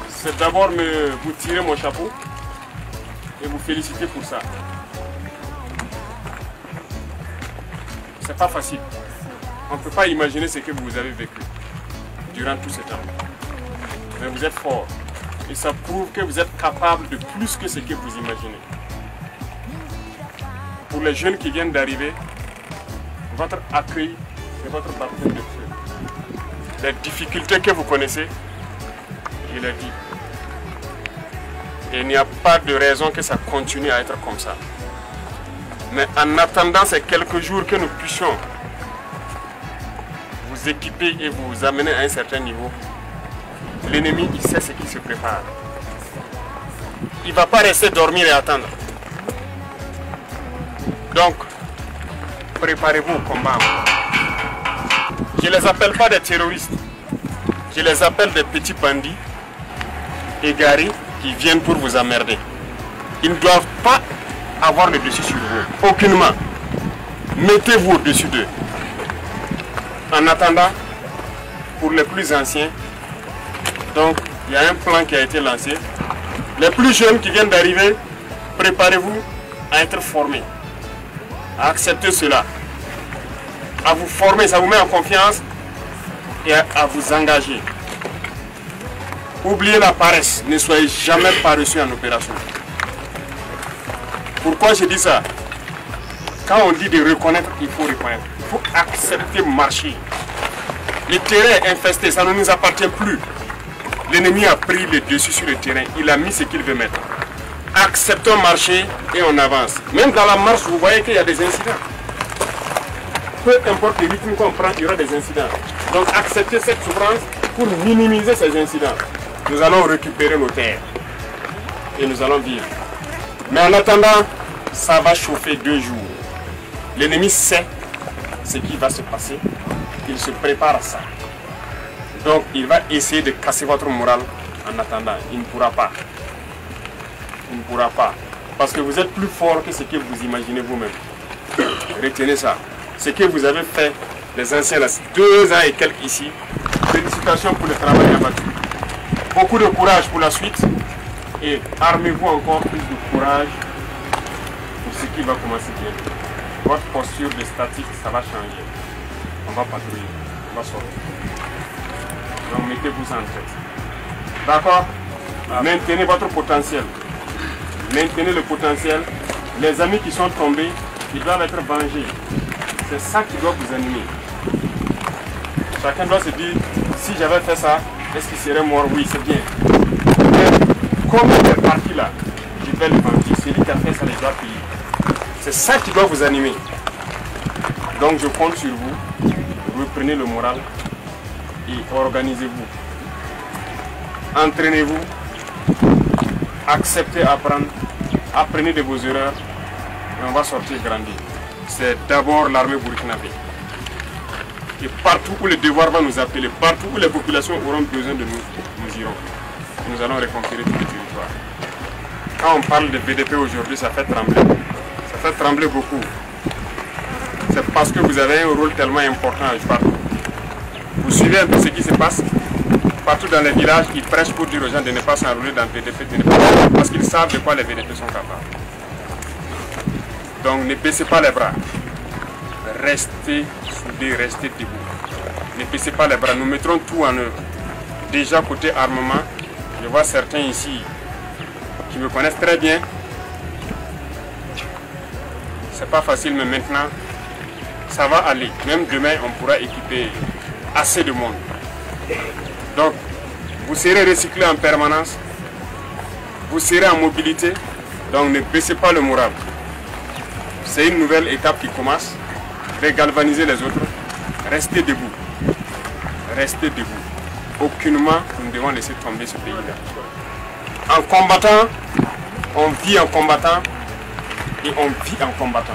C'est d'abord vous tirer mon chapeau et vous féliciter pour ça. C'est pas facile. On ne peut pas imaginer ce que vous avez vécu durant tout ce temps. Mais vous êtes fort. Et ça prouve que vous êtes capable de plus que ce que vous imaginez. Pour les jeunes qui viennent d'arriver, votre accueil et votre baptême de feu. Les difficultés que vous connaissez, je l'ai dit. Et il n'y a pas de raison que ça continue à être comme ça. Mais en attendant ces quelques jours que nous puissions vous équiper et vous amener à un certain niveau, l'ennemi, il sait ce qui se prépare. Il ne va pas rester dormir et attendre. Donc, préparez-vous au combat. Je ne les appelle pas des terroristes. Je les appelle des petits bandits égarés qui viennent pour vous emmerder. Ils ne doivent pas avoir le dessus sur vous. Aucunement. Mettez-vous au-dessus d'eux. En attendant, pour les plus anciens, donc il y a un plan qui a été lancé. Les plus jeunes qui viennent d'arriver, préparez-vous à être formés, à accepter cela, à vous former, ça vous met en confiance et à vous engager. Oubliez la paresse, ne soyez jamais paresseux en opération. Pourquoi je dis ça? Quand on dit de reconnaître, il faut reconnaître. Il faut accepter marcher. Le terrain est infesté, ça ne nous appartient plus. L'ennemi a pris le dessus sur le terrain, il a mis ce qu'il veut mettre. Acceptons marcher et on avance. Même dans la marche, vous voyez qu'il y a des incidents. Peu importe le rythme qu'on prend, il y aura des incidents. Donc acceptez cette souffrance pour minimiser ces incidents. Nous allons récupérer nos terres et nous allons vivre. Mais en attendant, ça va chauffer 2 jours. L'ennemi sait ce qui va se passer. Il se prépare à ça. Donc il va essayer de casser votre morale en attendant. Il ne pourra pas. Il ne pourra pas. Parce que vous êtes plus fort que ce que vous imaginez vous-même. Retenez ça. Ce que vous avez fait, les anciens, 2 ans et quelques ici, félicitations pour le travail abattu. Beaucoup de courage pour la suite et armez-vous encore plus de courage pour ce qui va commencer bientôt. Votre posture de statique, ça va changer. On va patrouiller, on va sortir. Donc mettez-vous en tête. D'accord? Maintenez votre potentiel. Maintenez le potentiel. Les amis qui sont tombés, ils doivent être vengés. C'est ça qui doit vous animer. Chacun doit se dire, si j'avais fait ça, est-ce qu'il serait mort? Oui, c'est bien. Mais comme il est parti là, je vais le venger. Celui qui a fait ça, il doit payer. C'est ça qui doit vous animer. Donc je compte sur vous. Reprenez le moral et organisez-vous. Entraînez-vous. Acceptez apprendre. Apprenez de vos erreurs. Et on va sortir grandir. C'est d'abord l'armée burkinabé. Et partout où le devoir va nous appeler, partout où les populations auront besoin de nous, nous irons. Nous allons reconquérir tout le territoire. Quand on parle de BDP aujourd'hui, ça fait trembler. Ça fait trembler beaucoup. C'est parce que vous avez un rôle tellement important à jouer. Vous suivez un peu ce qui se passe. Partout dans les villages, ils prêchent pour dire aux gens de ne pas s'enrôler dans le BDP, parce qu'ils savent de quoi les BDP sont capables. Donc ne baissez pas les bras. Restez soudés, restez debout. Ne baissez pas les bras, nous mettrons tout en œuvre. Déjà côté armement, je vois certains ici qui me connaissent très bien. C'est pas facile, mais maintenant, ça va aller. Même demain, on pourra équiper assez de monde. Donc, vous serez recyclés en permanence. Vous serez en mobilité. Donc, ne baissez pas le moral. C'est une nouvelle étape qui commence. De galvaniser les autres. Restez debout. Restez debout. Aucunement, nous devons laisser tomber ce pays-là. En combattant, on vit en combattant et on vit en combattant.